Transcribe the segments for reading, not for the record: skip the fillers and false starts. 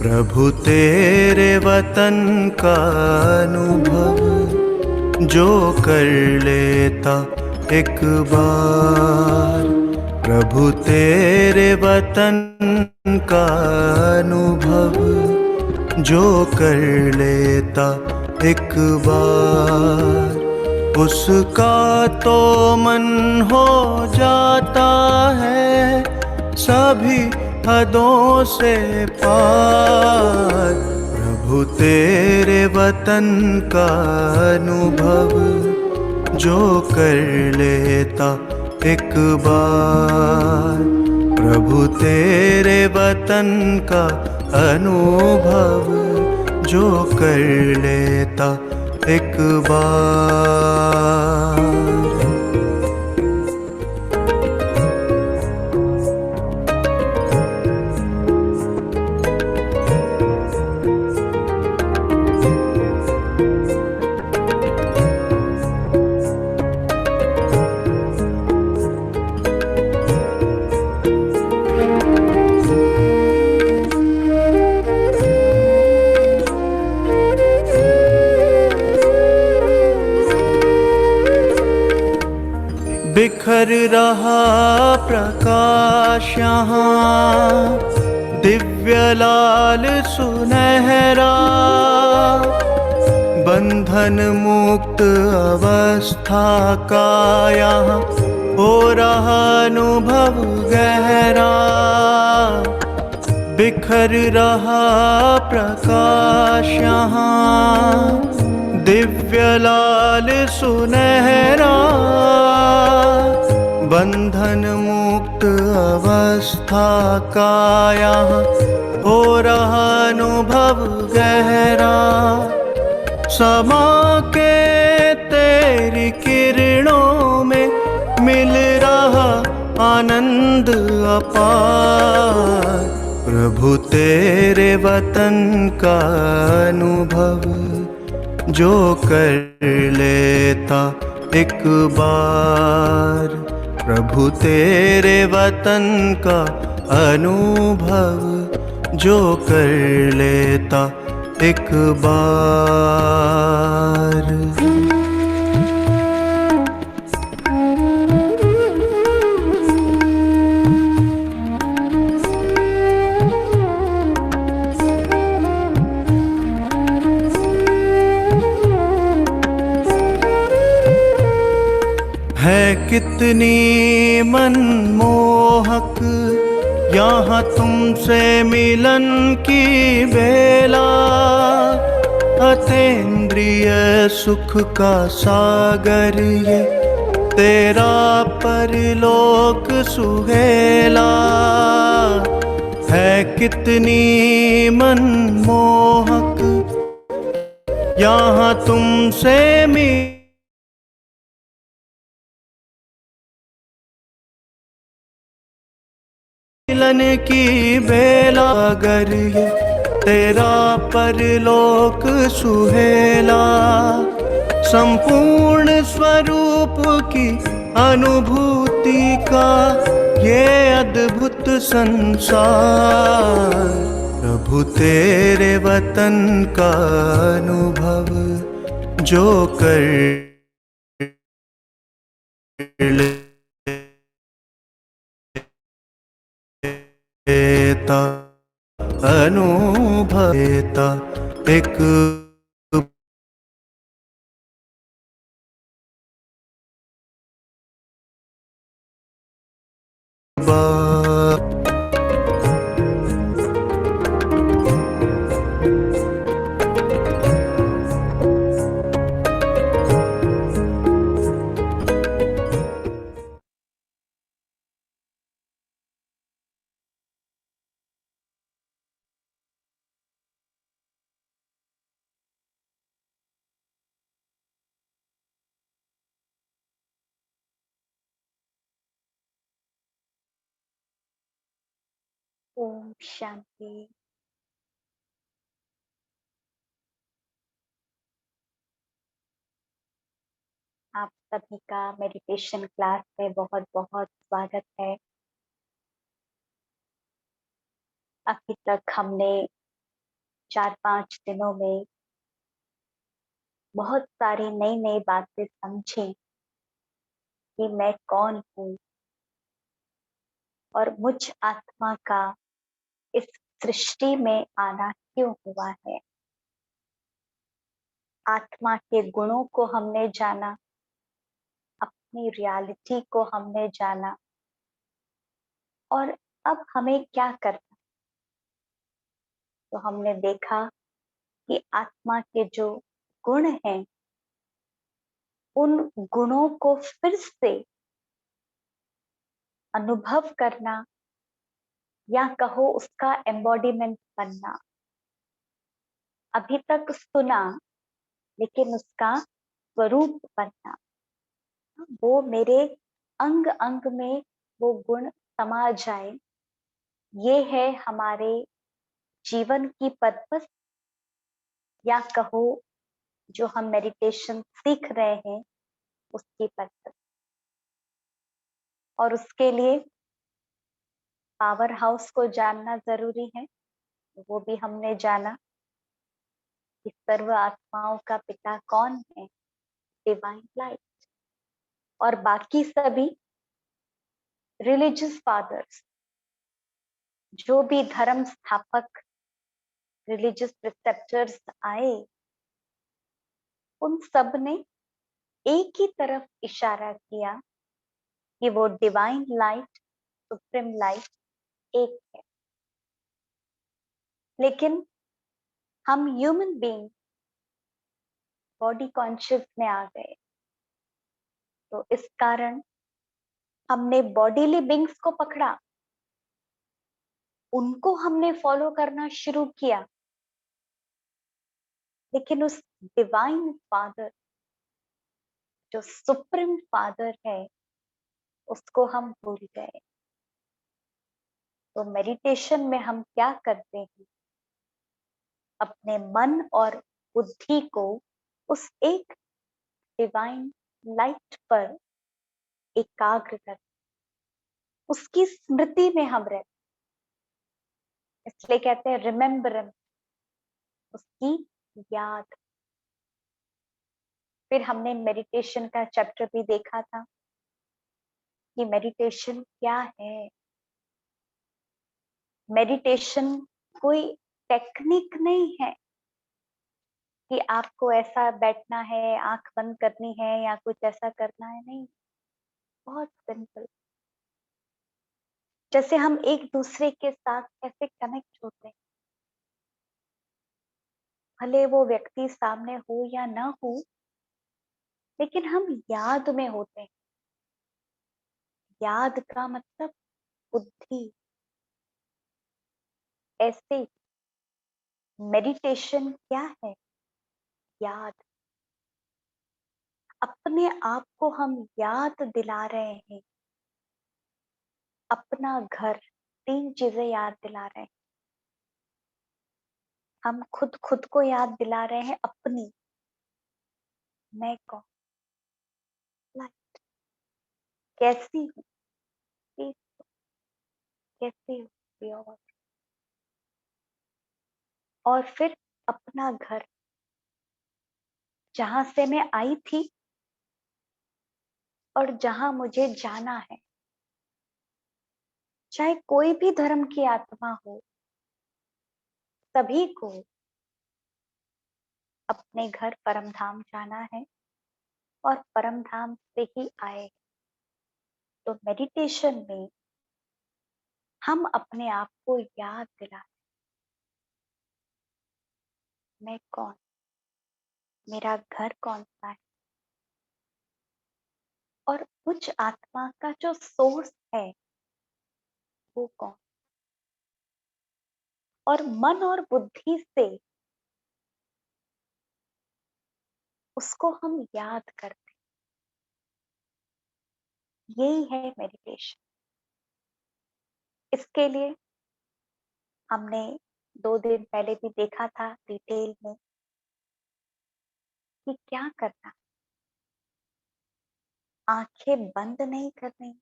प्रभु तेरे वतन का अनुभव जो कर लेता एक बार। प्रभु तेरे वतन का अनुभव जो कर लेता एक बार, उसका तो मन हो जाता है सभी हदों से पार। प्रभु तेरे वतन का अनुभव जो कर लेता एक बार। प्रभु तेरे वतन का अनुभव जो कर लेता एक बार। बिखर रहा प्रकाश यहाँ दिव्य लाल सुनहरा, बंधन मुक्त अवस्था का यहाँ हो रहा अनुभव गहरा। बिखर रहा प्रकाश यहाँ दिव्य लाल सुनहरा, बंधन मुक्त अवस्था का यहाँ हो रहा अनुभव गहरा। समा के तेरी किरणों में मिल रहा आनंद अपार। प्रभु तेरे वतन का अनुभव जो कर लेता एक बार। प्रभु तेरे वतन का अनुभव जो कर लेता एक बार। है कितनी मनमोहक यहाँ तुमसे मिलन की बेला, अतीन्द्रिय सुख का सागर ये तेरा परलोक सुहेला। है कितनी मनमोहक यहाँ तुमसे मिलन की बेला, अगर ये तेरा परलोक सुहेला। संपूर्ण स्वरूप की अनुभूति का ये अद्भुत संसार। प्रभु तेरे वतन का अनुभव जो कर लेता अनुभव लेता एक बार। ओम शांति। आप सभी का मेडिटेशन क्लास में बहुत बहुत स्वागत है। अभी तक हमने 4-5 दिनों में बहुत सारी नई-नई बातें समझी कि मैं कौन हूँ और मुझ आत्मा का इस सृष्टि में आना क्यों हुआ है। आत्मा के गुणों को हमने जाना, अपनी रियलिटी को हमने जाना और अब हमें क्या करना। तो हमने देखा कि आत्मा के जो गुण हैं, उन गुणों को फिर से अनुभव करना या कहो उसका एम्बॉडीमेंट बनना। अभी तक सुना, लेकिन उसका स्वरूप बनना, वो मेरे अंग अंग में वो गुण समा जाए। ये है हमारे जीवन की पर्पस, या कहो जो हम मेडिटेशन सीख रहे हैं उसकी पर्पस। और उसके लिए पावर हाउस को जानना जरूरी है। वो भी हमने जाना कि सर्व आत्माओं का पिता कौन है, डिवाइन लाइट। और बाकी सभी रिलीजियस फादर्स, जो भी धर्म स्थापक रिलीजियस प्रिसेप्टर्स आए, उन सब ने एक ही तरफ इशारा किया कि वो डिवाइन लाइट, सुप्रीम लाइट एक है। लेकिन हम ह्यूमन बीइंग बॉडी कॉन्शियस में आ गए, तो इस कारण हमने बॉडीली बीइंग्स को पकड़ा, उनको हमने फॉलो करना शुरू किया। लेकिन उस डिवाइन फादर, जो सुप्रीम फादर है, उसको हम भूल गए। तो मेडिटेशन में हम क्या करते हैं, अपने मन और बुद्धि को उस एक डिवाइन लाइट पर एकाग्र कर, उसकी स्मृति में हम रहते, इसलिए कहते हैं रिमेम्बरेंस, उसकी याद। फिर हमने मेडिटेशन का चैप्टर भी देखा था कि मेडिटेशन क्या है। मेडिटेशन कोई टेक्निक नहीं है कि आपको ऐसा बैठना है, आंख बंद करनी है या कुछ ऐसा करना है, नहीं। बहुत सिंपल। जैसे हम एक दूसरे के साथ कैसे कनेक्ट होते हैं, भले वो व्यक्ति सामने हो या ना हो, लेकिन हम याद में होते हैं। याद का मतलब बुद्धि। ऐसे मेडिटेशन क्या है, याद। अपने आप को हम याद दिला रहे हैं, अपना घर, 3 चीजें याद दिला रहे हैं। हम खुद को याद दिला रहे हैं, अपनी मैं कौन, लाइफ कैसी हूँ, peace, कैसी हूँ, प्योर। और फिर अपना घर, जहां से मैं आई थी और जहां मुझे जाना है। चाहे कोई भी धर्म की आत्मा हो, सभी को अपने घर परम धाम जाना है और परम धाम से ही आए। तो मेडिटेशन में हम अपने आप को याद दिलाते, मैं कौन, मेरा घर कौन सा है, और उच्च आत्मा का जो सोर्स है वो कौन। और मन और बुद्धि से उसको हम याद करते, यही है मेडिटेशन। इसके लिए हमने 2 दिन पहले भी देखा था डिटेल में कि क्या करना। आंखें बंद नहीं करनी,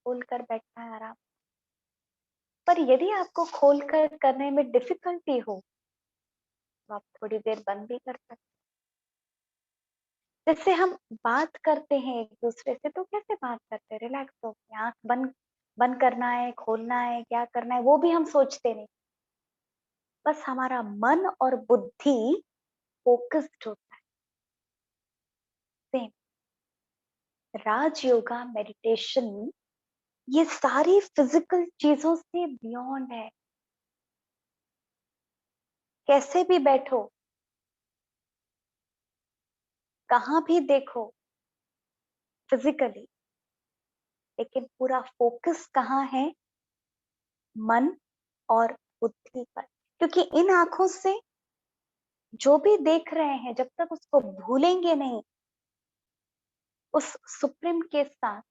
खोलकर बैठना है आराम। पर यदि आपको खोलकर करने में डिफिकल्टी हो, तो आप थोड़ी देर बंद भी कर सकते हैं। जैसे हम बात करते हैं एक दूसरे से तो कैसे बात करते हैं, रिलैक्स होके, आंख बंद बंद करना है, खोलना है, क्या करना है वो भी हम सोचते नहीं। बस हमारा मन और बुद्धि फोकस्ड होता है। सेम राज योगा मेडिटेशन ये सारी फिजिकल चीजों से बियॉन्ड है। कैसे भी बैठो, कहाँ भी देखो फिजिकली, लेकिन पूरा फोकस कहाँ है, मन और बुद्धि पर। क्योंकि इन आंखों से जो भी देख रहे हैं जब तक उसको भूलेंगे नहीं, उस सुप्रीम के साथ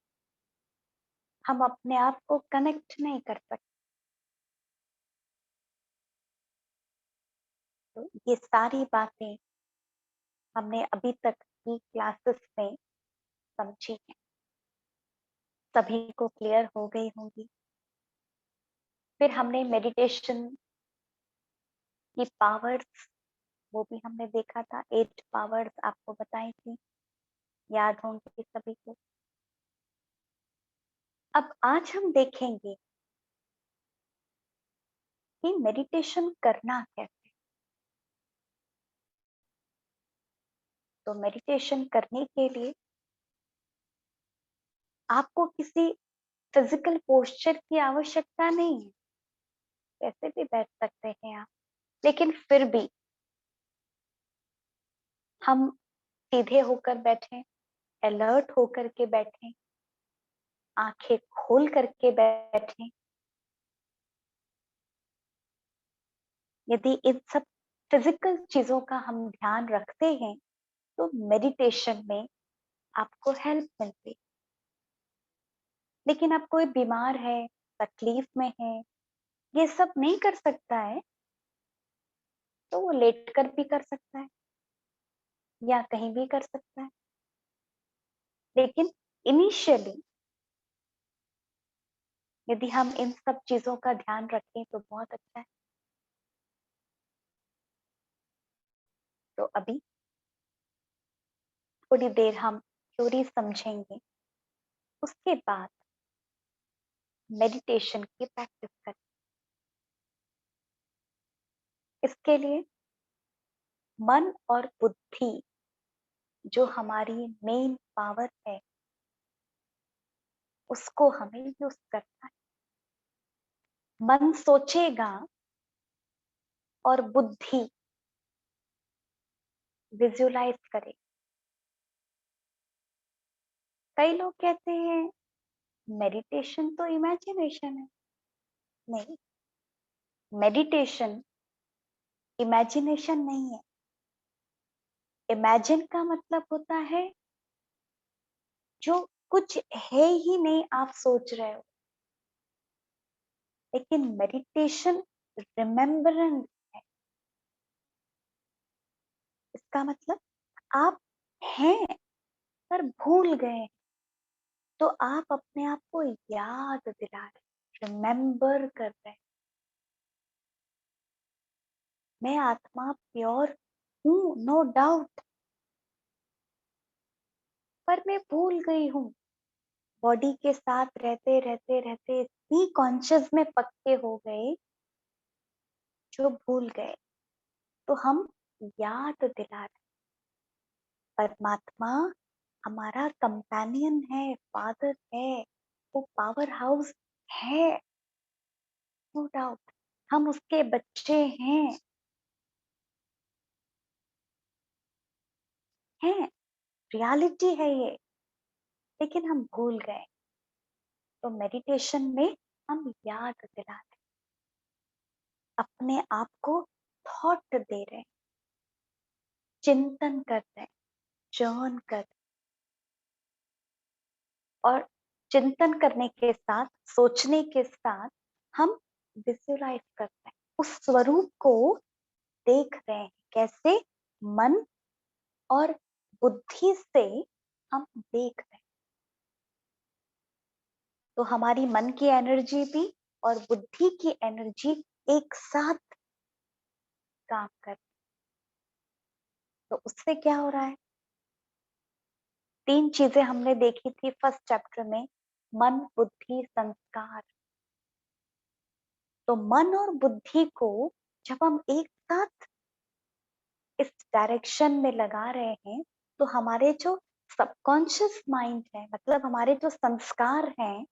हम अपने आप को कनेक्ट नहीं कर सकते। तो ये सारी बातें हमने अभी तक की क्लासेस में समझी हैं, सभी को क्लियर हो गई होंगी। फिर हमने मेडिटेशन की पावर्स वो भी हमने देखा था, 8 पावर्स आपको बताई थी, याद होंगी सभी को। अब आज हम देखेंगे कि मेडिटेशन करना कैसे। तो मेडिटेशन करने के लिए आपको किसी फिजिकल पोस्चर की आवश्यकता नहीं है, कैसे भी बैठ सकते हैं आप। लेकिन फिर भी हम सीधे होकर बैठे, अलर्ट होकर के बैठे, आंखें खोल करके बैठे। यदि इन सब फिजिकल चीजों का हम ध्यान रखते हैं तो मेडिटेशन में आपको हेल्प मिलती। लेकिन अब कोई बीमार है, तकलीफ में है, ये सब नहीं कर सकता है, तो वो लेट कर भी कर सकता है या कहीं भी कर सकता है। लेकिन इनिशियली यदि हम इन सब चीजों का ध्यान रखें तो बहुत अच्छा है। तो अभी थोड़ी देर हम थ्योरी समझेंगे, उसके बाद मेडिटेशन की प्रैक्टिस करें। इसके लिए मन और बुद्धि जो हमारी मेन पावर है उसको हमें यूज करना है। मन सोचेगा और बुद्धि विजुलाइज करे। कई लोग कहते हैं मेडिटेशन तो इमेजिनेशन है। नहीं, मेडिटेशन इमेजिनेशन नहीं है। इमेजिन का मतलब होता है जो कुछ है ही नहीं, आप सोच रहे हो। लेकिन मेडिटेशन रिमेम्बरेंस है। इसका मतलब आप हैं पर भूल गए, तो आप अपने आप को याद दिला रहे, रिमेम्बर कर रहे। मैं आत्मा प्योर हूँ, नो डाउट, पर मैं भूल गई हूँ। बॉडी के साथ रहते रहते रहते इतनी कॉन्शियस में पक्के हो गए जो भूल गए। तो हम याद दिला रहे, परमात्मा हमारा कंपेनियन है, फादर है, वो पावर हाउस है, नो डाउट, हम उसके बच्चे हैं, रियलिटी है ये। लेकिन हम भूल गए। तो मेडिटेशन में हम याद दिलाते, अपने आप को थॉट दे रहे, चिंतन कर रहे, जर्न कर। और चिंतन करने के साथ, सोचने के साथ हम विजुलाइज करते हैं, उस स्वरूप को देख रहे हैं। कैसे? मन और बुद्धि से हम देख रहे हैं। तो हमारी मन की एनर्जी भी और बुद्धि की एनर्जी एक साथ काम कर, उससे क्या हो रहा है? 3 चीजें हमने देखी थी फर्स्ट चैप्टर में, मन, बुद्धि, संस्कार। तो मन और बुद्धि को जब हम एक साथ इस डायरेक्शन में लगा रहे हैं, तो हमारे जो सबकॉन्शियस माइंड है, मतलब हमारे जो संस्कार हैं,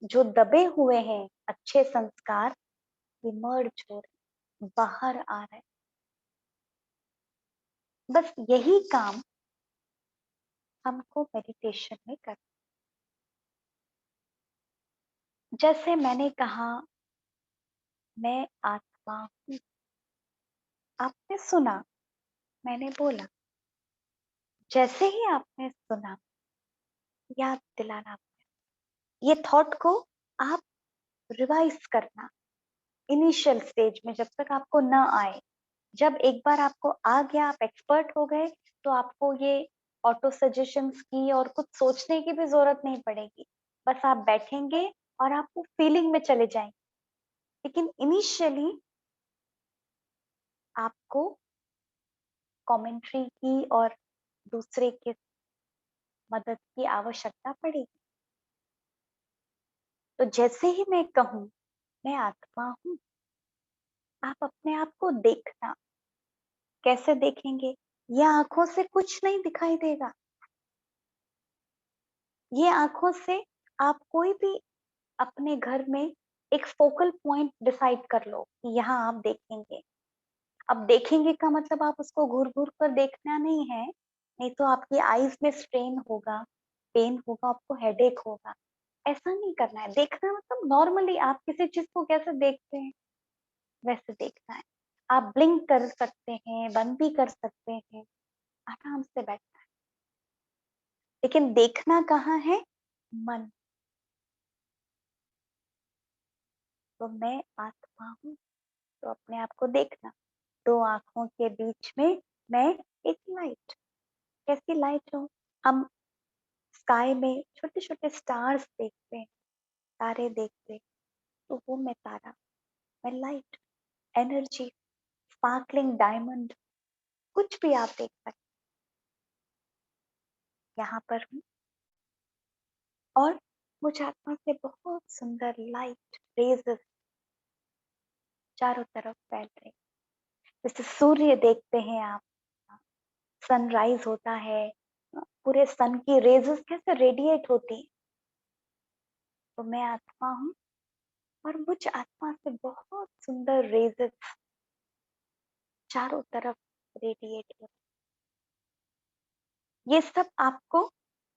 जो दबे हुए हैं अच्छे संस्कार, इमर्ज हो रहे, बाहर आ रहे। बस यही काम हमको मेडिटेशन में कर, जैसे मैंने कहा मैं आत्मा हूँ, आपने सुना, मैंने बोला, जैसे ही आपने सुना, याद दिलाना, ये थॉट को आप रिवाइज करना इनिशियल स्टेज में, जब तक आपको न आए। जब एक बार आपको आ गया, आप एक्सपर्ट हो गए, तो आपको ये ऑटो सजेशंस की और कुछ सोचने की भी जरूरत नहीं पड़ेगी। बस आप बैठेंगे और आप वो फीलिंग में चले जाएंगे। लेकिन इनिशियली आपको कमेंट्री की और दूसरे के मदद की आवश्यकता पड़ेगी। तो जैसे ही मैं कहूँ मैं आत्मा हूँ, आप अपने आप को देखना। कैसे देखेंगे? ये आंखों से कुछ नहीं दिखाई देगा। ये आंखों से आप कोई भी अपने घर में एक फोकल पॉइंट डिसाइड कर लो कि यहाँ आप देखेंगे। अब देखेंगे का मतलब आप उसको घूर घूर कर देखना नहीं है, नहीं तो आपकी आईज में स्ट्रेन होगा, पेन होगा, आपको हेडेक होगा। ऐसा नहीं करना है। देखना मतलब नॉर्मली आप किसी चीज को कैसे देखते हैं वैसे देखना है। आप ब्लिंक कर सकते हैं, बंद भी कर सकते हैं, आराम से बैठना है। लेकिन देखना कहाँ है? मन। तो मैं आत्मा हूँ, तो अपने आप को देखना। 2 आंखों के बीच में मैं एक लाइट, कैसी लाइट हो? हम स्काई में छोटे छोटे स्टार्स देखते हैं, तारे देखते हैं, तो वो मैं तारा, मैं लाइट, एनर्जी, स्पार्कलिंग डायमंड, कुछ भी आप देख सकते हैं। यहाँ पर हूँ और मुझ आत्मा से बहुत सुंदर लाइट रेजेस चारों तरफ फैल रहे। जैसे सूर्य देखते हैं आप, सनराइज होता है, पूरे सन की रेजेस कैसे रेडिएट होती है। तो मैं आत्मा हूँ और मुझ आत्मा से बहुत सुंदर रेजेस चारों तरफ रेडिएट हो। ये सब आपको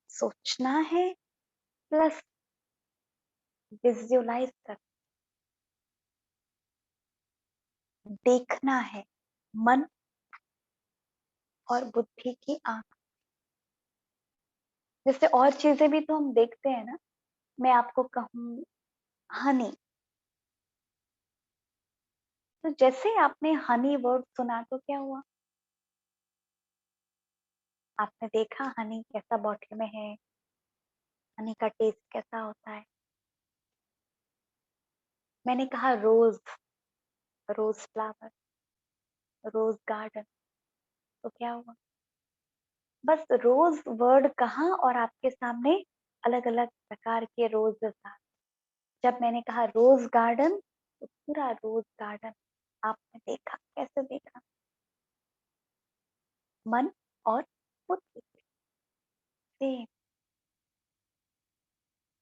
सोचना है, प्लस विजुअलाइज कर, देखना है। मन और बुद्धि की आंख। जैसे और चीजें भी तो हम देखते हैं ना। मैं आपको कहूँ हनी, तो जैसे आपने हनी वर्ड सुना तो क्या हुआ? आपने देखा हनी कैसा बॉटल में है, हनी का टेस्ट कैसा होता है। मैंने कहा रोज, रोज फ्लावर, रोज गार्डन, तो क्या हुआ? बस रोज वर्ड कहा और आपके सामने अलग अलग प्रकार के रोजेस आ। जब मैंने कहा रोज गार्डन, तो पूरा रोज गार्डन आपने देखा। कैसे देखा? मन और बुद्धि से।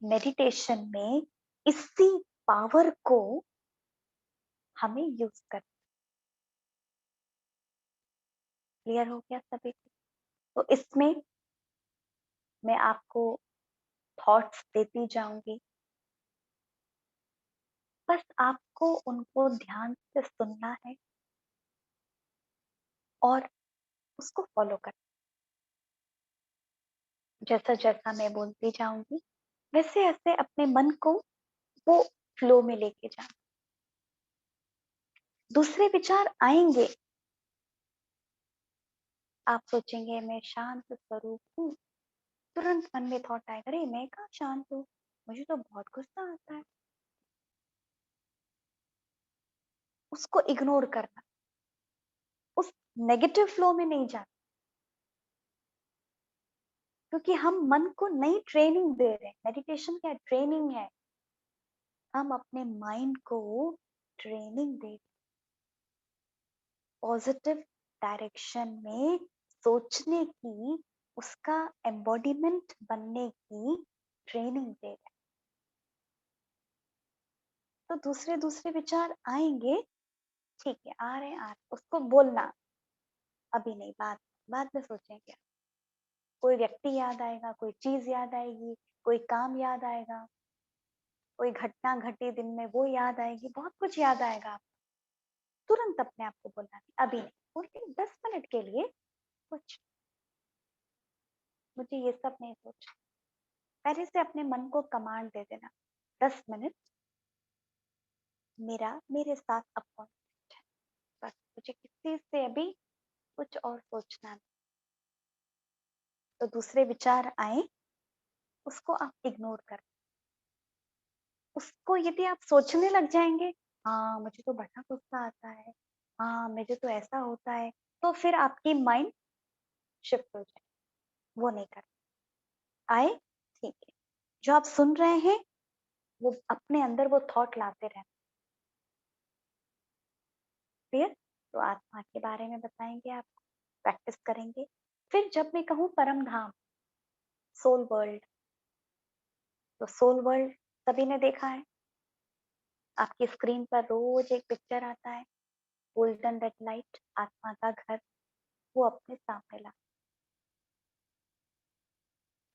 मेडिटेशन में इसी पावर को हमें यूज कर। क्लियर हो गया सभी को? तो इसमें मैं आपको थॉट्स देती जाऊंगी, बस आपको उनको ध्यान से सुनना है और उसको फॉलो करना। जैसा जैसा मैं बोलती जाऊंगी वैसे ऐसे अपने मन को वो फ्लो में लेके जाना। दूसरे विचार आएंगे, आप सोचेंगे मैं शांत स्वरूप हूँ, तुरंत मन में थॉट आएगा, अरे मैं कहाँ शांत हूँ, मुझे तो बहुत गुस्सा आता है। उसको इग्नोर करना, उस नेगेटिव फ्लो में नहीं जाते, क्योंकि हम मन को नई ट्रेनिंग दे रहे हैं। मेडिटेशन क्या है? ट्रेनिंग है। हम अपने माइंड को ट्रेनिंग दे, पॉजिटिव डायरेक्शन में सोचने की, उसका एम्बॉडीमेंट बनने की ट्रेनिंग दे रहे हैं। तो दूसरे दूसरे विचार आएंगे, ठीक है, आ रहे हैं, उसको बोलना, अभी नहीं, बाद में सोचेंगे। कोई व्यक्ति याद आएगा, कोई चीज याद आएगी, कोई काम याद आएगा, कोई घटना घटी दिन में वो याद आएगी, बहुत कुछ याद आएगा। आप तुरंत अपने आप को बोलना नहीं, अभी नहीं, बोलते 10 मिनट के लिए कुछ, मुझे ये सब नहीं सोचना। पहले से अपने मन को कमांड दे देना, 10 मिनट मेरा मेरे साथ अपॉइंटमेंट है, बस मुझे किसी से अभी कुछ और सोचना नहीं। तो दूसरे विचार आए, उसको आप इग्नोर कर, उसको यदि आप सोचने लग जाएंगे, हाँ मुझे तो बड़ा गुस्सा आता है, हाँ मुझे तो ऐसा होता है, तो फिर आपकी माइंड शिफ्ट हो जाए, वो नहीं कर आए, ठीक है। जो आप सुन रहे हैं वो अपने अंदर वो थॉट लाते रहना, क्लियर। तो आत्मा के बारे में बताएंगे, आपको प्रैक्टिस करेंगे। फिर जब मैं कहूँ परम धाम, सोल वर्ल्ड, तो सोल वर्ल्ड सभी ने देखा है, आपकी स्क्रीन पर रोज एक पिक्चर आता है, गोल्डन रेड लाइट, आत्मा का घर, वो अपने सामने ला।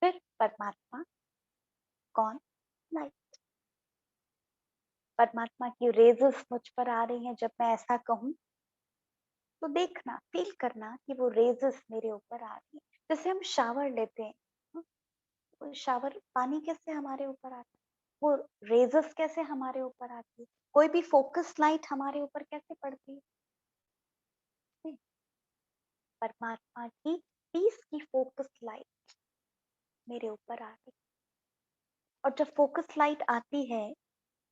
फिर परमात्मा कौन? लाइट। परमात्मा की रेजेस मुझ पर आ रही हैं, जब मैं ऐसा कहूँ तो देखना, फील करना कि वो रेजेस मेरे ऊपर आ रही है। जैसे हम शावर लेते हैं, वो शावर पानी कैसे हमारे ऊपर आता है, वो रेजेस कैसे हमारे ऊपर आती है, कोई भी फोकस लाइट हमारे ऊपर कैसे पड़ती है, परमात्मा की पीस की फोकस लाइट मेरे ऊपर आ रही है। और जब फोकस लाइट आती है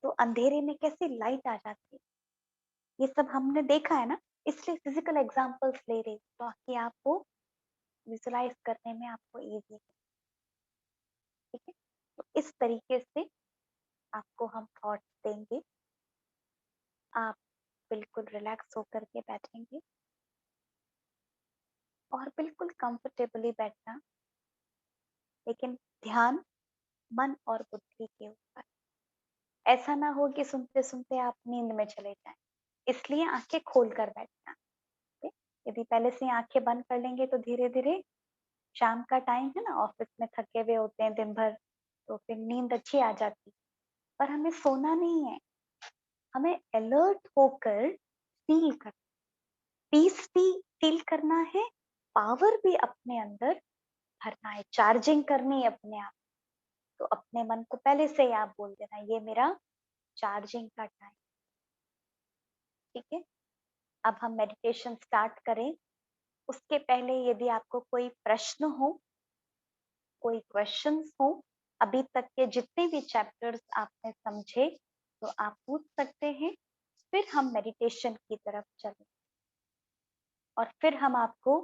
तो अंधेरे में कैसे लाइट आ जाती है, ये सब हमने देखा है ना, इसलिए फिजिकल एग्जांपल्स ले रही हूँ, ताकि आपको विजुलाइज करने में आपको इजी, ठीक है। तो इस तरीके से आपको हम थॉट्स देंगे, आप बिल्कुल रिलैक्स होकर के बैठेंगे, और बिल्कुल कंफर्टेबली बैठना, लेकिन ध्यान मन और बुद्धि के ऊपर। ऐसा ना हो कि सुनते सुनते आप नींद में चले जाएं, इसलिए आंखें खोल कर बैठना, ठीक है? यदि पहले से आंखें बंद कर लेंगे तो धीरे धीरे, शाम का टाइम है ना, ऑफिस में थके हुए होते हैं दिन भर, तो फिर नींद अच्छी आ जाती, पर हमें सोना नहीं है, हमें अलर्ट होकर फील कर, पीस भी फील करना है, पावर भी अपने अंदर भरना है, चार्जिंग करनी है अपने आप। तो अपने मन को पहले से ही आप बोल देना, ये मेरा चार्जिंग का टाइम, ठीक है। अब हम मेडिटेशन स्टार्ट करें, उसके पहले यदि आपको कोई प्रश्न हो, कोई क्वेश्चंस हो, अभी तक के जितने भी चैप्टर्स आपने समझे, तो आप पूछ सकते हैं, फिर हम मेडिटेशन की तरफ चलें। और फिर हम आपको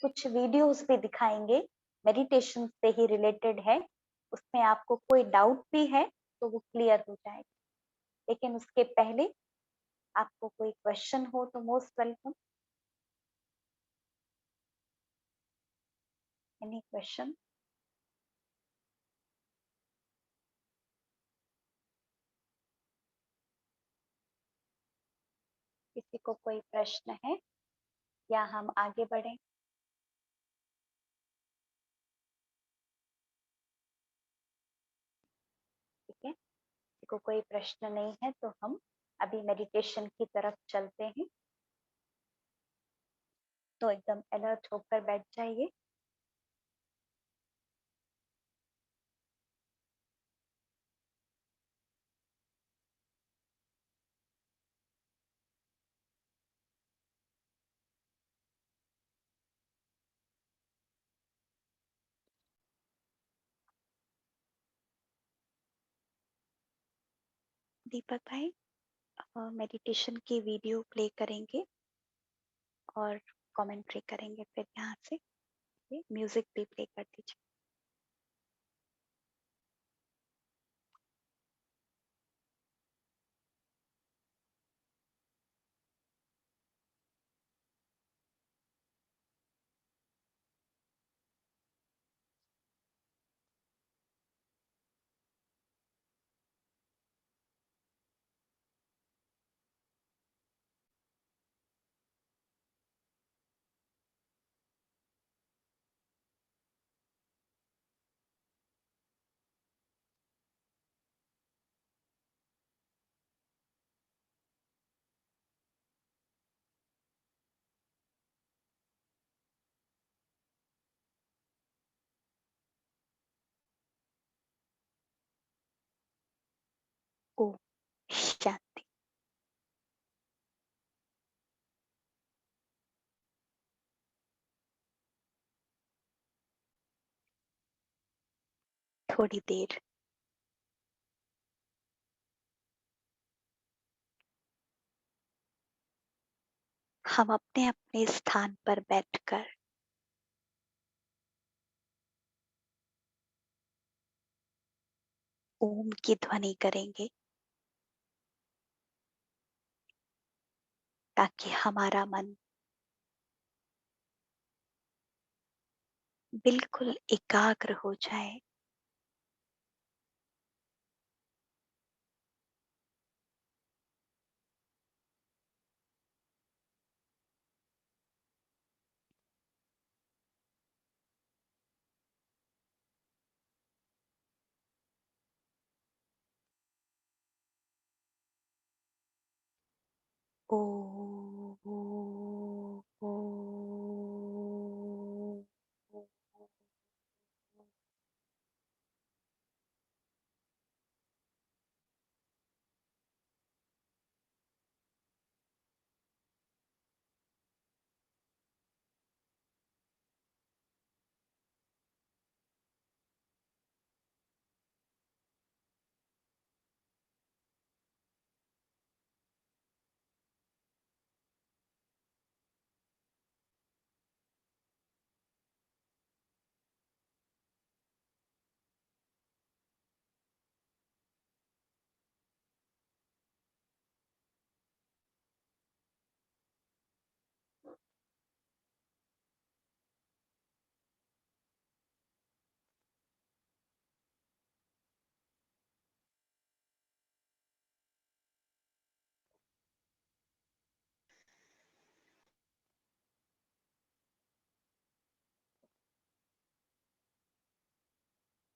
कुछ वीडियोस भी दिखाएंगे, मेडिटेशन से ही रिलेटेड है, उसमें आपको कोई डाउट भी है तो वो क्लियर हो जाएगा। लेकिन उसके पहले आपको कोई क्वेश्चन हो तो मोस्ट वेलकम, एनी क्वेश्चन। किसी को कोई प्रश्न है या हम आगे बढ़ें? ठीक है, किसी को कोई प्रश्न नहीं है तो हम अभी मेडिटेशन की तरफ चलते हैं। तो एकदम अलर्ट होकर बैठ जाइए। दीपक भाई, मेडिटेशन की वीडियो प्ले करेंगे, और कमेंट्री करेंगे फिर यहाँ से। म्यूजिक भी प्ले कर दीजिए। ओम शांति। थोड़ी देर हम अपने अपने स्थान पर बैठकर ओम की ध्वनि करेंगे, ताकि हमारा मन बिल्कुल एकाग्र हो जाए। ओ, ओ, ओ,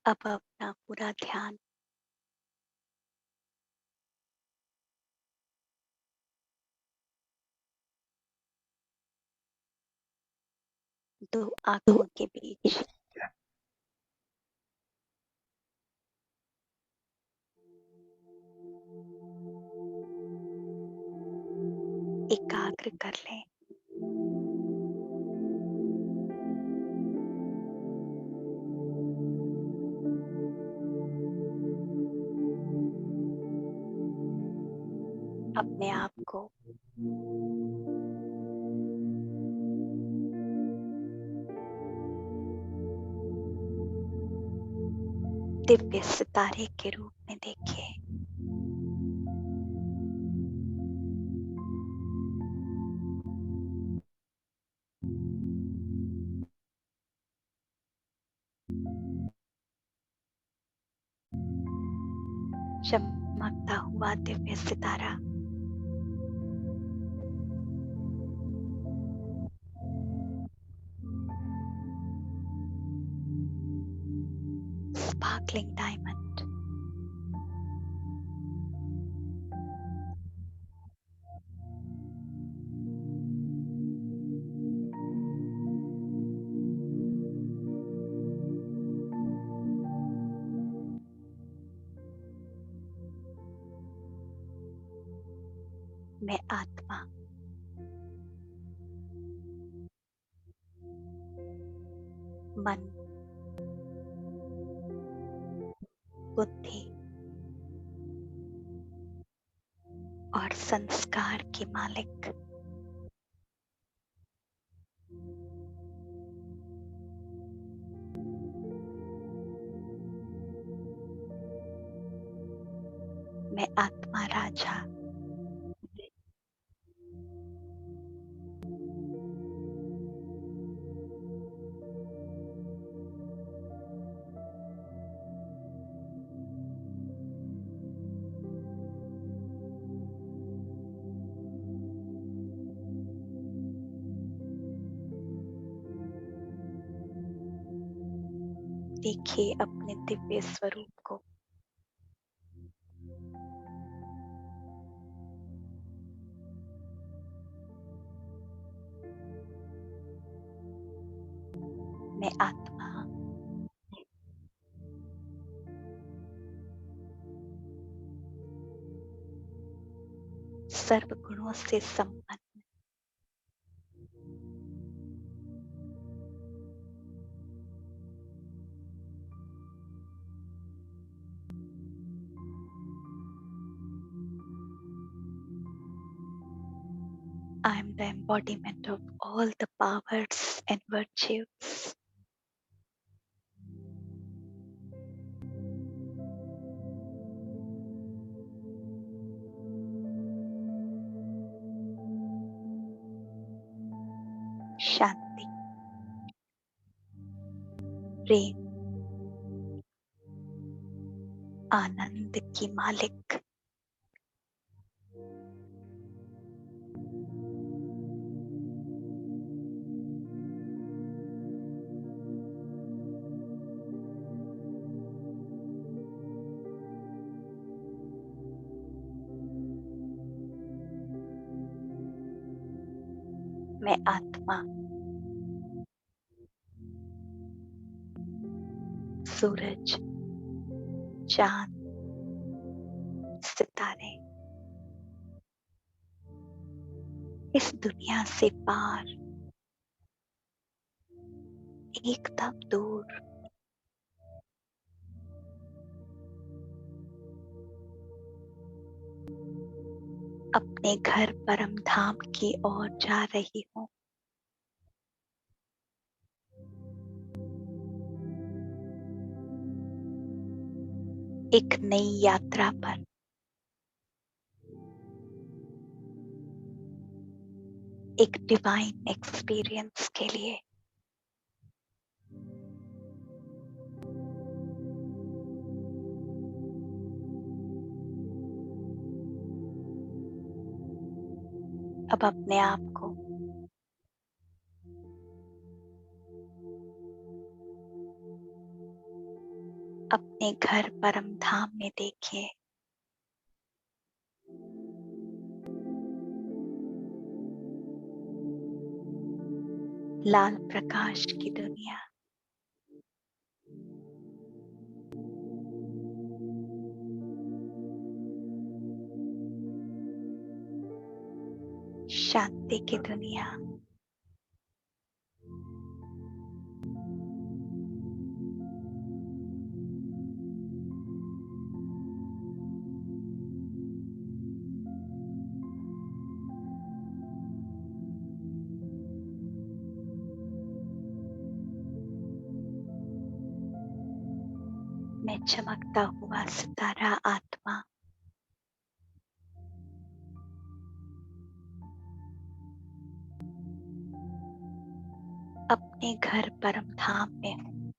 अब अपना पूरा ध्यान दो आंखों के बीच एकाग्र कर लें। अपने आप को दिव्य सितारे के रूप में देखिए। चमकता हुआ दिव्य सितारा स्पार्कलिंग डायमंड में आत्मा, मन, बुद्धि और संस्कार के मालिक मैं आत्मा राजा। देखिए अपने दिव्य स्वरूप को। मैं आत्मा सर्व गुणों से संपन्न। I am the embodiment of all the powers and virtues. शांति, प्रेम, आनंद की मालिक। मैं आत्मा सूरज, चांद, सितारे, इस दुनिया से पार, एकदम दूर, अपने घर परम धाम की ओर जा रही हूँ। एक नई यात्रा पर। एक डिवाइन एक्सपीरियंस के लिए। अब अपने आप को अपने घर परम धाम में देखिए। लाल प्रकाश की दुनिया, शांति की दुनिया, मैं चमकता हुआ सितारा आत्मा अपने घर परम धाम में हूँ।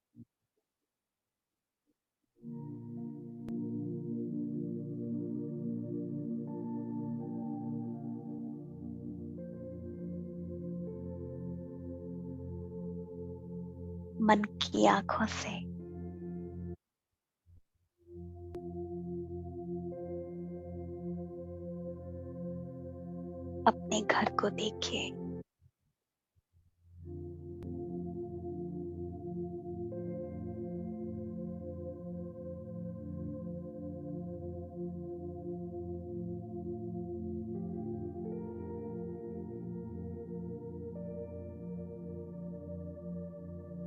मन की आंखों से अपने घर को देखिए।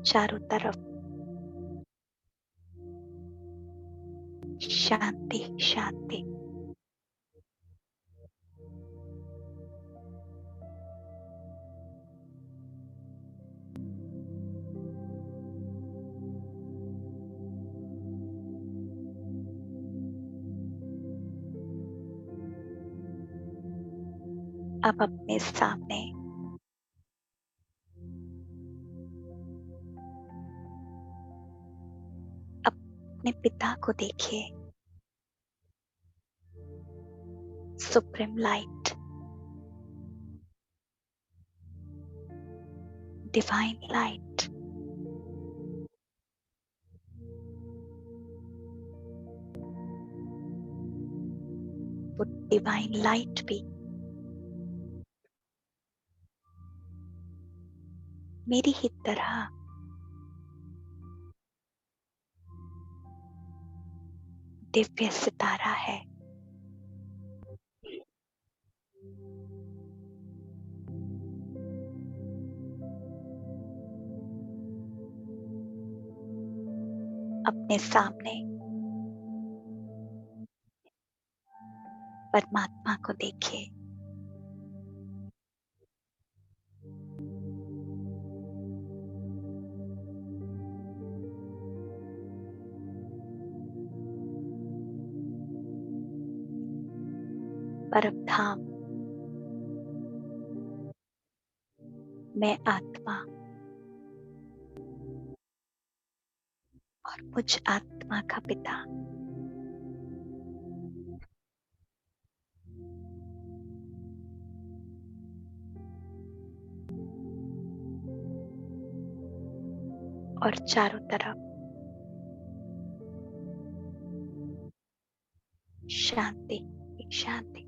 चारों तरफ शांति शांति। अब अपने सामने अपने पिता को देखिए, सुप्रीम लाइट, डिवाइन लाइट। वो डिवाइन लाइट भी मेरी ही तरह दिव्य सितारा है। अपने सामने परमात्मा को देखिए, परम धाम में आत्मा और मुझ आत्मा का पिता और चारों तरफ शांति ही शांति।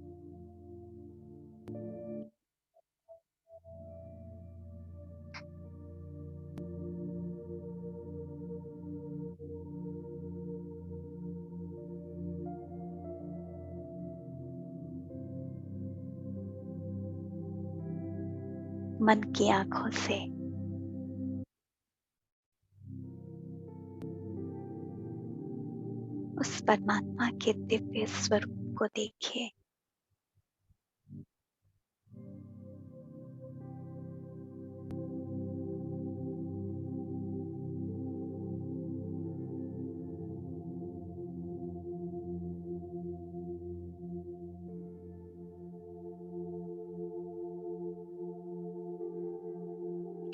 मन की आंखों से उस परमात्मा के दिव्य स्वरूप को देखिए,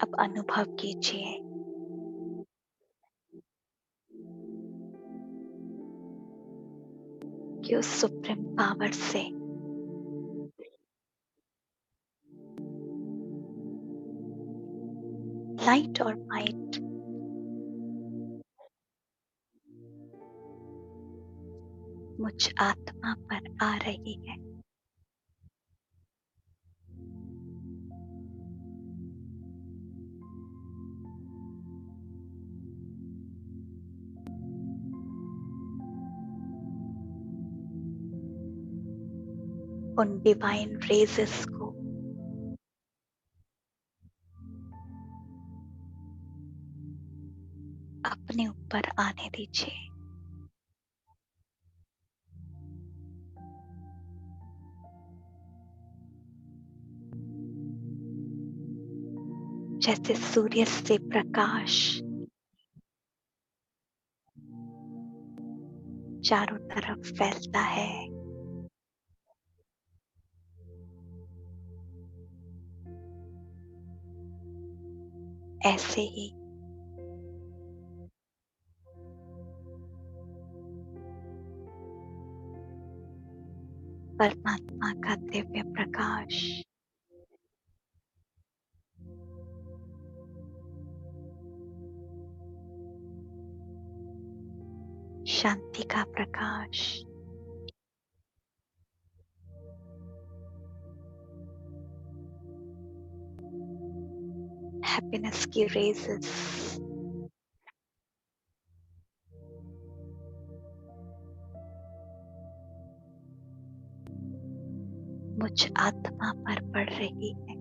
अब अनुभव कीजिए कि उस सुप्रीम पावर से लाइट और माइट मुझ आत्मा पर आ रही है। उन डिवाइन रेजेस को अपने ऊपर आने दीजिए। जैसे सूर्य से प्रकाश चारों तरफ फैलता है, ऐसे ही परमात्मा का दिव्य प्रकाश शांति का प्रकाश हैप्पीनेस की रेजेस मुझ आत्मा पर पड़ रही है।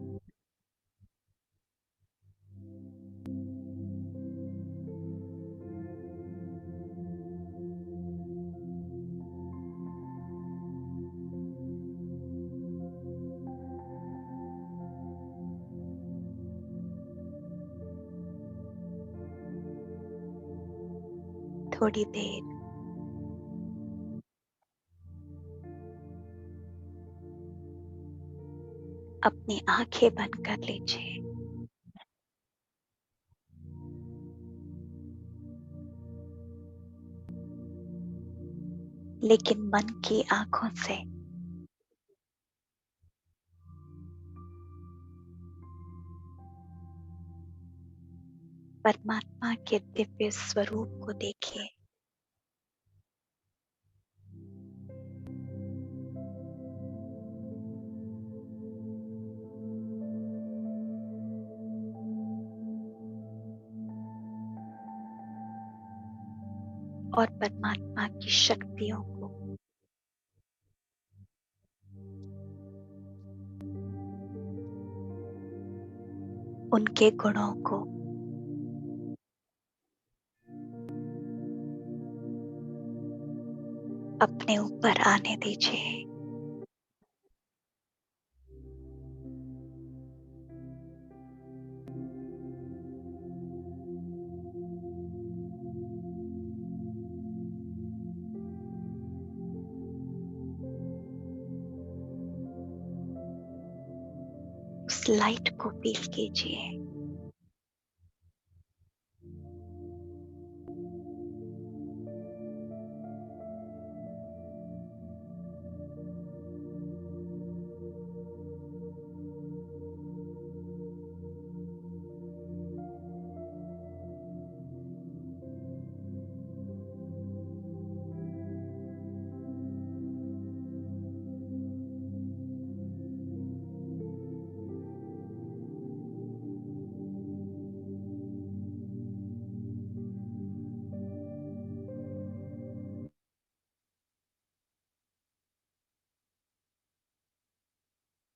थोड़ी देर अपनी आंखें बंद कर लीजिए। लेकिन मन की आंखों से परमात्मा के दिव्य स्वरूप को देखिए। और परमात्मा की शक्तियों को, उनके गुणों को अपने ऊपर आने दीजिए। उस लाइट को फील कीजिए।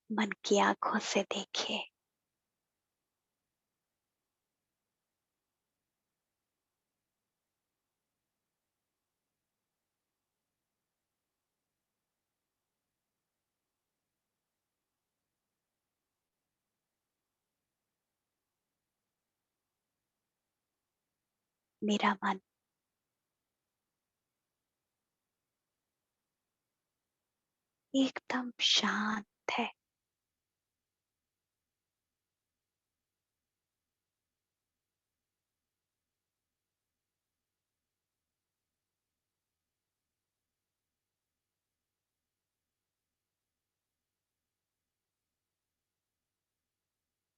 मन की आंखों से देखिए। मेरा मन एकदम शांत है।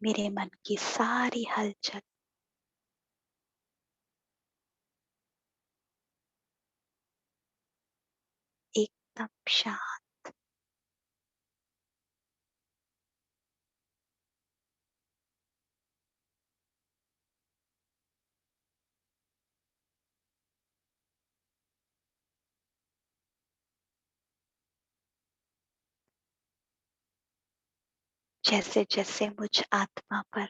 मेरे मन की सारी हलचल एकदम शांत। जैसे जैसे मुझ आत्मा पर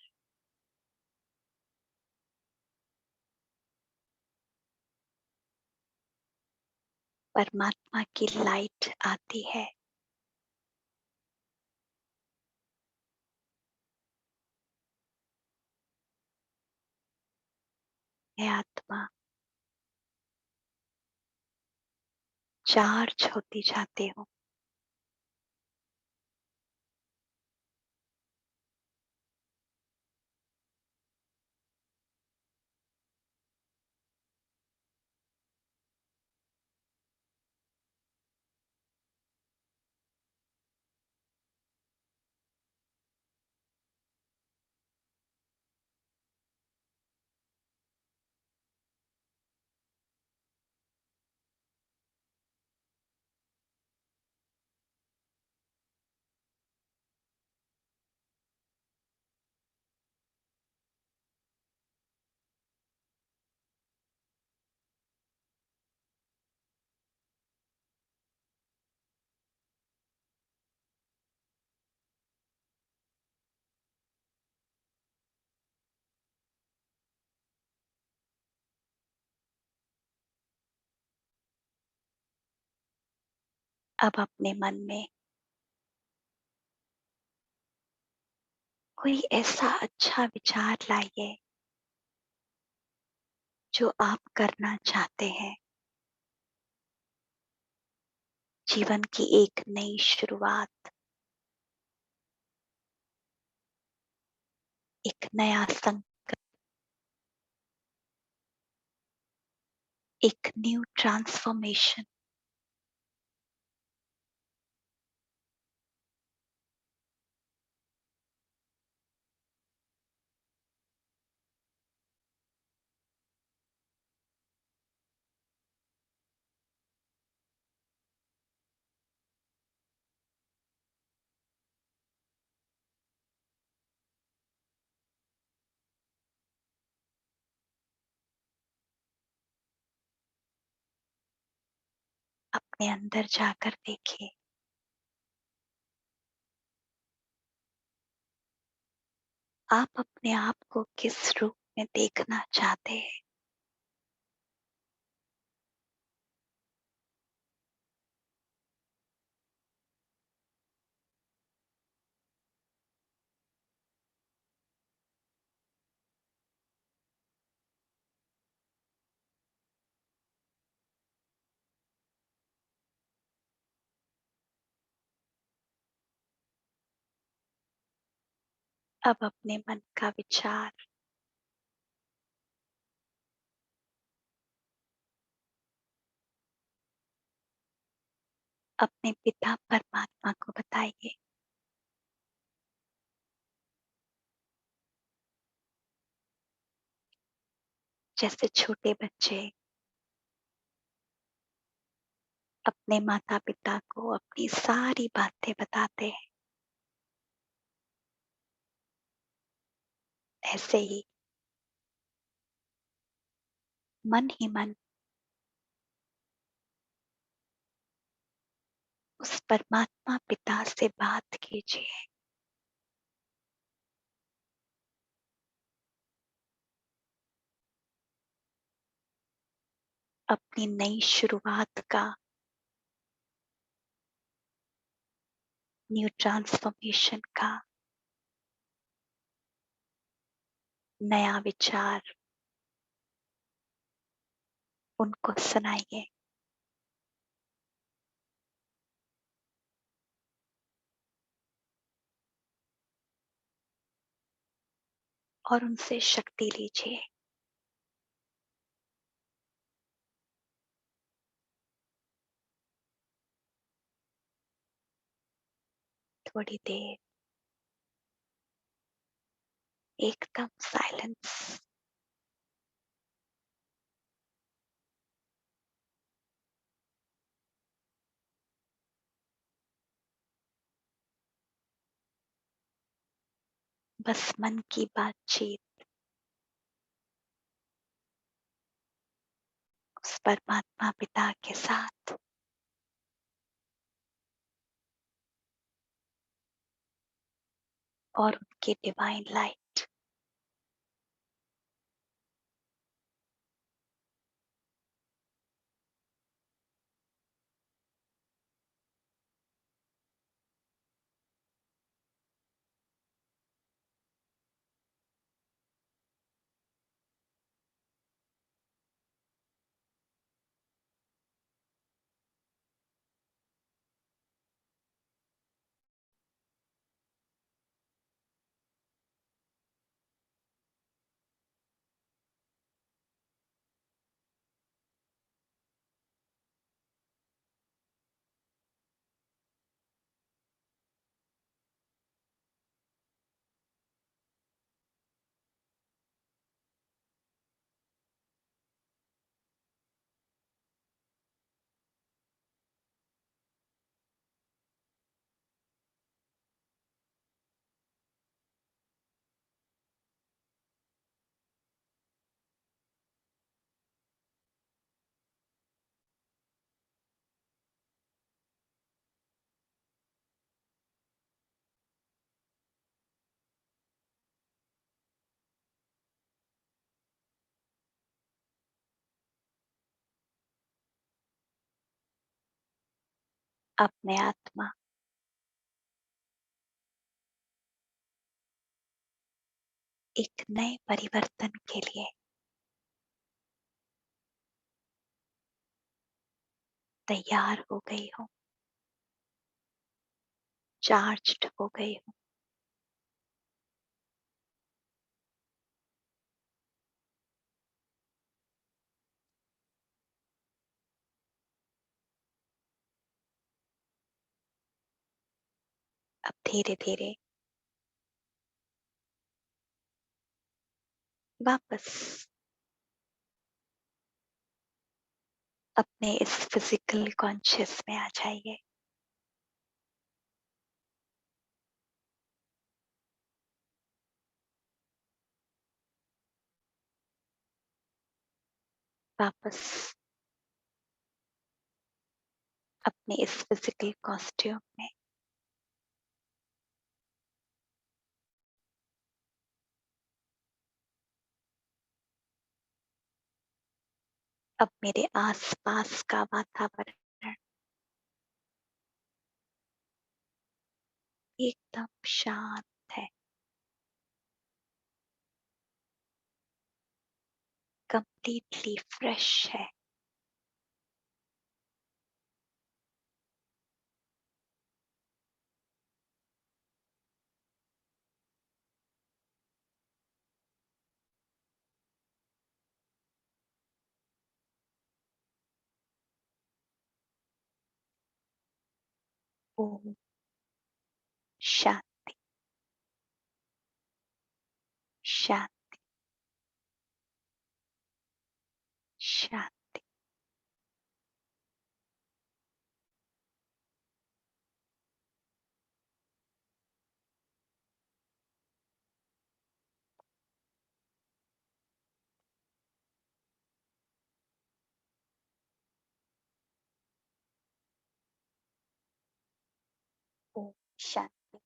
परमात्मा की लाइट आती है, मैं आत्मा चार्ज होती जाती हूँ। अब अपने मन में कोई ऐसा अच्छा विचार लाइए जो आप करना चाहते हैं। जीवन की एक नई शुरुआत, नया संकल्प, एक न्यू ट्रांसफॉर्मेशन। अपने अंदर जाकर देखिए, आप अपने आप को किस रूप में देखना चाहते हैं। अब अपने मन का विचार अपने पिता परमात्मा को बताइए। जैसे छोटे बच्चे अपने माता पिता को अपनी सारी बातें बताते हैं, ऐसे ही मन ही मन उस परमात्मा पिता से बात कीजिए। अपनी नई शुरुआत का, न्यू ट्रांसफॉर्मेशन का नया विचार उनको सुनाइए। और उनसे शक्ति लीजिए। थोड़ी देर एकदम साइलेंस। बस मन की बातचीत उस परमात्मा पिता के साथ। और उनकी डिवाइन लाइट अपने आत्मा एक नए परिवर्तन के लिए तैयार हो गई हो, चार्ज्ड हो गई हो। अब धीरे-धीरे वापस अपने इस फिजिकल कॉन्शियस में आ जाइए। वापस अपने इस फिजिकल कॉस्ट्यूम में अब मेरे आसपास का वातावरण एकदम शांत है, कंप्लीटली फ्रेश है। ओम शांति, शांति, शांति। ओम शांति।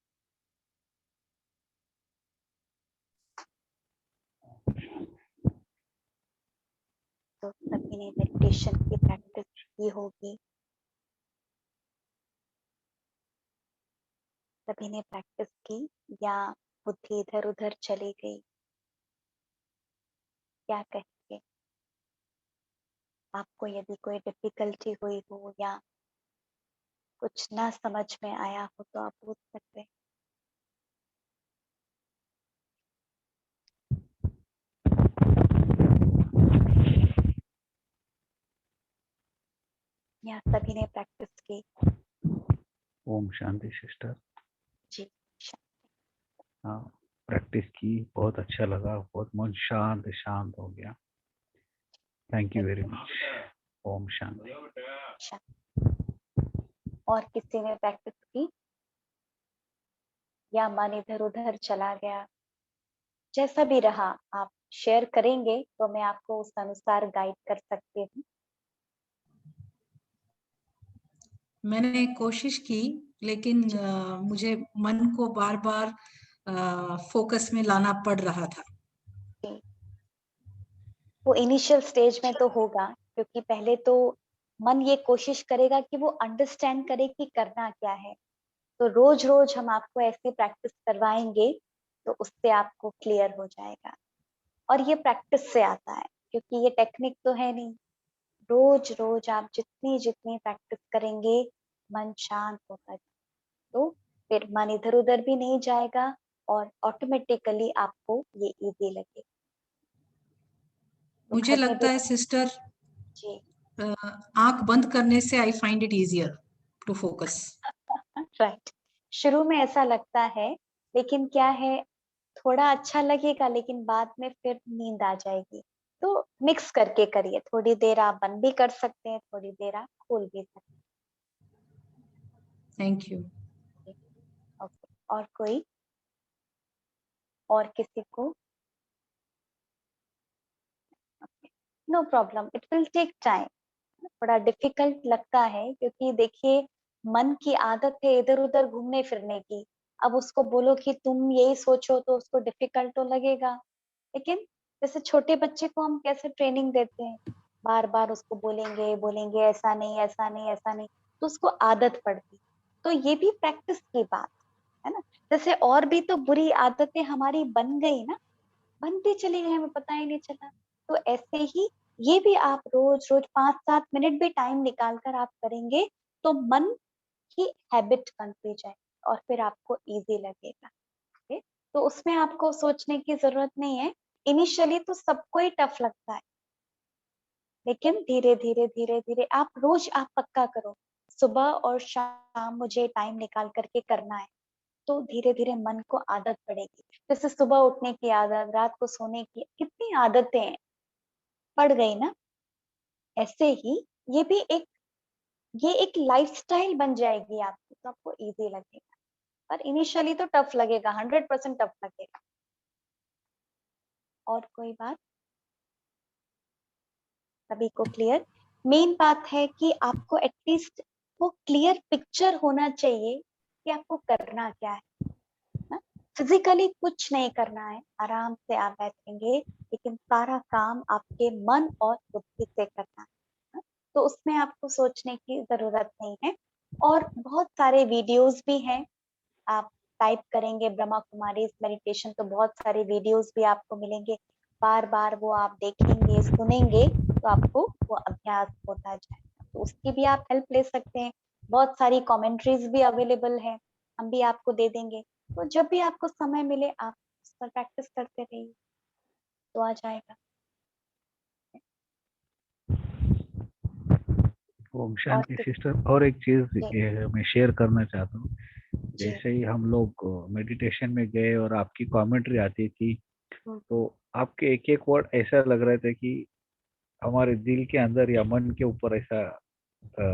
तो सभी ने मेडिटेशन की प्रैक्टिस की होगी, सभी ने प्रैक्टिस की या बुद्धि इधर उधर चली गई? क्या कहेंगे? आपको यदि कोई डिफिकल्टी हुई हो या कुछ ना समझ में आया हो तो आप पूछ सकते हैं। या सभी ने प्रैक्टिस की? ओम शांति सिस्टर। जी, हाँ, प्रैक्टिस की, बहुत अच्छा लगा, बहुत मन शांत शांत हो गया। Thank you very much. ओम शांति। और किसी ने प्रैक्टिस की या मन इधर उधर चला गया? जैसा भी रहा आप शेयर करेंगे तो मैं आपको उस अनुसार गाइड कर सकती हूँ। मैंने कोशिश की, लेकिन मुझे मन को बार बार फोकस में लाना पड़ रहा था। वो इनिशियल स्टेज में तो होगा, क्योंकि पहले तो मन ये कोशिश करेगा कि वो अंडरस्टैंड करे कि करना क्या है। तो रोज रोज हम आपको ऐसी प्रैक्टिस करवाएंगे तो उससे आपको क्लियर हो जाएगा। और ये प्रैक्टिस से आता है, क्योंकि ये टेक्निक तो है नहीं। रोज रोज आप जितनी जितनी प्रैक्टिस करेंगे मन शांत होता है, तो फिर मन इधर उधर भी नहीं जाएगा और ऑटोमेटिकली आपको ये इजी लगे। तो मुझे घर में भी लगता है सिस्टर, जी आंख बंद करने से I find it easier to focus. Right, शुरू में ऐसा लगता है, लेकिन क्या है, थोड़ा अच्छा लगेगा लेकिन बाद में फिर नींद आ जाएगी। तो मिक्स करके करिए, थोड़ी देर आप बंद भी कर सकते हैं, थोड़ी देर आप खोल भी सकते थैंक यू। हैं। ओके, और कोई, और किसी को? No problem, it will take time. थोड़ा डिफिकल्ट लगता है क्योंकि देखिए, मन की आदत है इधर उधर घूमने फिरने की। अब उसको बोलो कि तुम यही सोचो तो उसको डिफिकल्ट तो लगेगा। लेकिन जैसे छोटे बच्चे को हम कैसे ट्रेनिंग देते हैं, बार बार उसको बोलेंगे बोलेंगे ऐसा नहीं ऐसा नहीं ऐसा नहीं, तो उसको आदत पड़ती। तो ये भी प्रैक्टिस की बात है ना। जैसे और भी तो बुरी आदतें हमारी बन गई ना, बनती चली गई, हमें पता ही नहीं चला। तो ऐसे ही ये भी आप रोज रोज 5-7 मिनट भी टाइम निकाल कर आप करेंगे तो मन की हैबिट बनती जाए और फिर आपको इजी लगेगा। ओके? तो उसमें आपको सोचने की जरूरत नहीं है। इनिशियली तो सबको ही टफ लगता है, लेकिन धीरे धीरे धीरे धीरे आप रोज आप पक्का करो, सुबह और शाम मुझे टाइम निकाल करके करना है। तो धीरे धीरे मन को आदत पड़ेगी। जैसे सुबह उठने की आदत, रात को सोने की, कितनी आदतें पड़ गई ना। ऐसे ही ये भी एक लाइफस्टाइल बन जाएगी आपकी, तो आपको इजी लगेगा। पर इनिशियली तो टफ लगेगा, 100% टफ लगेगा। और कोई बात? सभी को क्लियर? मेन बात है कि आपको एटलीस्ट वो क्लियर पिक्चर होना चाहिए कि आपको करना क्या है ना। फिजिकली कुछ नहीं करना है, आराम से आप बैठेंगे, लेकिन सारा काम आपके मन और बुद्धि से करना है ना? तो उसमें आपको सोचने की जरूरत नहीं है। और बहुत सारे वीडियोस भी हैं, आप टाइप करेंगे ब्रह्मा कुमारी मेडिटेशन तो बहुत सारे वीडियोस भी आपको मिलेंगे। बार बार वो आप देखेंगे, सुनेंगे, तो आपको वो अभ्यास होता जाएगा। तो उसकी भी आप हेल्प ले सकते हैं। बहुत सारी कमेंट्रीज भी अवेलेबल है, हम भी आपको दे देंगे। तो जब भी आपको समय मिले आप उस पर प्रैक्टिस करते रहिए, तो आ जाएगा। ओम और शांति सिस्टर। और एक चीज जी मैं शेयर करना चाहता हूँ। जी। जैसे ही हम लोग मेडिटेशन में गए और आपकी कमेंट्री आती थी, हम्म, तो आपके एक एक वर्ड ऐसा लग रहा था कि हमारे दिल के अंदर या मन के ऊपर ऐसा अ,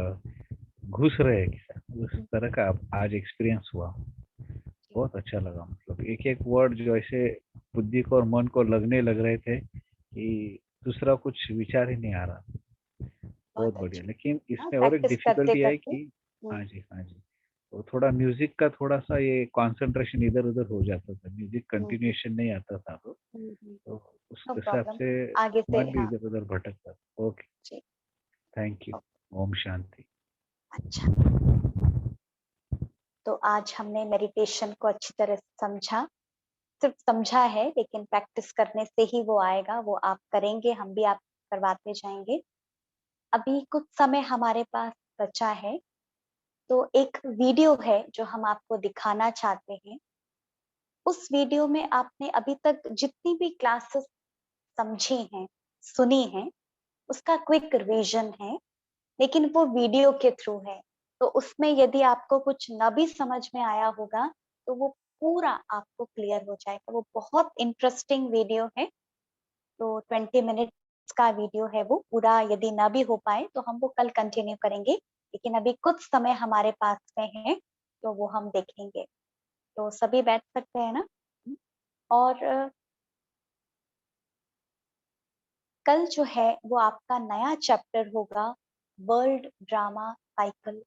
घुस रहे हैं कि उस तरह का आज एक्सपीरियंस हुआ। बहुत अच्छा लगा। मतलब एक एक वर्ड जो ऐसे बुद्धि को और मन को लगने लग रहे थे कि दूसरा कुछ विचार ही नहीं आ रहा। बहुत बहुत बढ़िया। अच्छा। लेकिन हाँ, इसमें और एक प्रैक्टिस करते डिफिकल्टी है करते। कि हाँ जी, हाँ जी, तो थोड़ा म्यूजिक का थोड़ा सा ये कंसंट्रेशन इधर उधर हो जाता था, म्यूजिक कंटिन्यूएशन नहीं आता था, तो उस नो हिसाब प्रॉब्लम। से आगे से मन भी हाँ। इधर उधर भटकता था। ओके, जी। Thank you. ओम शांति। अच्छा, तो आज हमने मेडिटेशन को अच्छी तरह से समझा। सिर्फ समझा है, लेकिन प्रैक्टिस करने से ही वो आएगा। वो आप करेंगे, हम भी आप करवाते जाएंगे। अभी कुछ समय हमारे पास बचा है, तो एक वीडियो है जो हम आपको दिखाना चाहते हैं। उस वीडियो में आपने अभी तक जितनी भी क्लासेस समझी हैं, सुनी हैं, उसका क्विक रिवीजन है, लेकिन वो वीडियो के थ्रू है। तो उसमें यदि आपको कुछ न भी समझ में आया होगा, तो वो पूरा आपको क्लियर हो जाएगा। वो बहुत इंटरेस्टिंग वीडियो है। तो 20 मिनट्स का वीडियो है वो पूरा। यदि न भी हो पाए तो हम वो कल कंटिन्यू करेंगे, लेकिन अभी कुछ समय हमारे पास में है, तो वो हम देखेंगे। तो सभी बैठ सकते हैं ना? और कल जो है वो आपका नया चैप्टर होगा, वर्ल्ड ड्रामा साइकिल,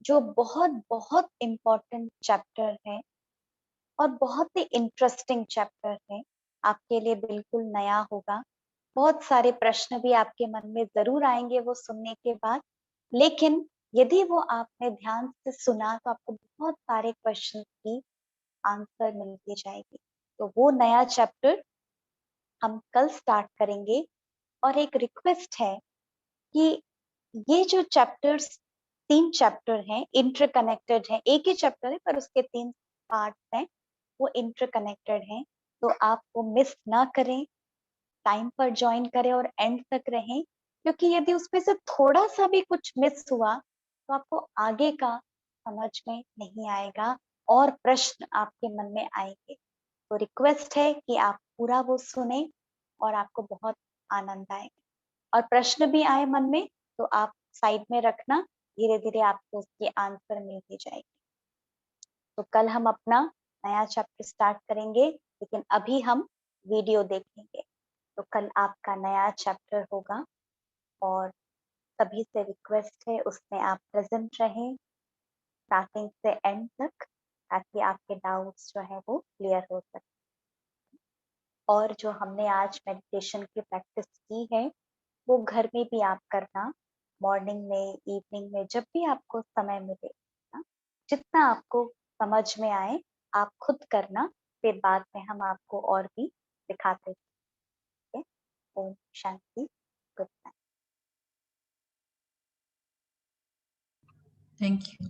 जो बहुत बहुत इम्पोर्टेंट चैप्टर है और बहुत ही इंटरेस्टिंग चैप्टर है। आपके लिए बिल्कुल नया होगा। बहुत सारे प्रश्न भी आपके मन में जरूर आएंगे वो सुनने के बाद, लेकिन यदि वो आपने ध्यान से सुना तो आपको बहुत सारे क्वेश्चन की आंसर मिलती जाएगी। तो वो नया चैप्टर हम कल स्टार्ट करेंगे। और एक रिक्वेस्ट है कि ये जो चैप्टर्स, 3 चैप्टर हैं, इंटरकनेक्टेड हैं। एक ही चैप्टर है पर उसके 3 पार्ट्स हैं, वो इंटरकनेक्टेड हैं। तो आप वो मिस ना करें, टाइम पर ज्वाइन करें और एंड तक रहें, क्योंकि यदि उसमें से थोड़ा सा भी कुछ मिस हुआ तो आपको आगे का समझ में नहीं आएगा और प्रश्न आपके मन में आएंगे। तो रिक्वेस्ट है कि आप पूरा वो सुने और आपको बहुत आनंद आएगा। और प्रश्न भी आए मन में तो आप साइड में रखना, धीरे धीरे आपको उसकी आंसर मिलती जाएगी। तो कल हम अपना नया चैप्टर स्टार्ट करेंगे, लेकिन अभी हम वीडियो देखेंगे। तो कल आपका नया चैप्टर होगा और सभी से रिक्वेस्ट है उसमें आप प्रेजेंट रहें स्टार्टिंग से एंड तक, ताकि आपके डाउट्स जो है वो क्लियर हो सके। और जो हमने आज मेडिटेशन की प्रैक्टिस की है वो घर में भी आप करना, मॉर्निंग में, इवनिंग में, जब भी आपको समय मिले ना, जितना आपको समझ में आए आप खुद करना। फिर बाद में हम आपको और भी दिखाते हैं। Om Shanti, good night. Thank you.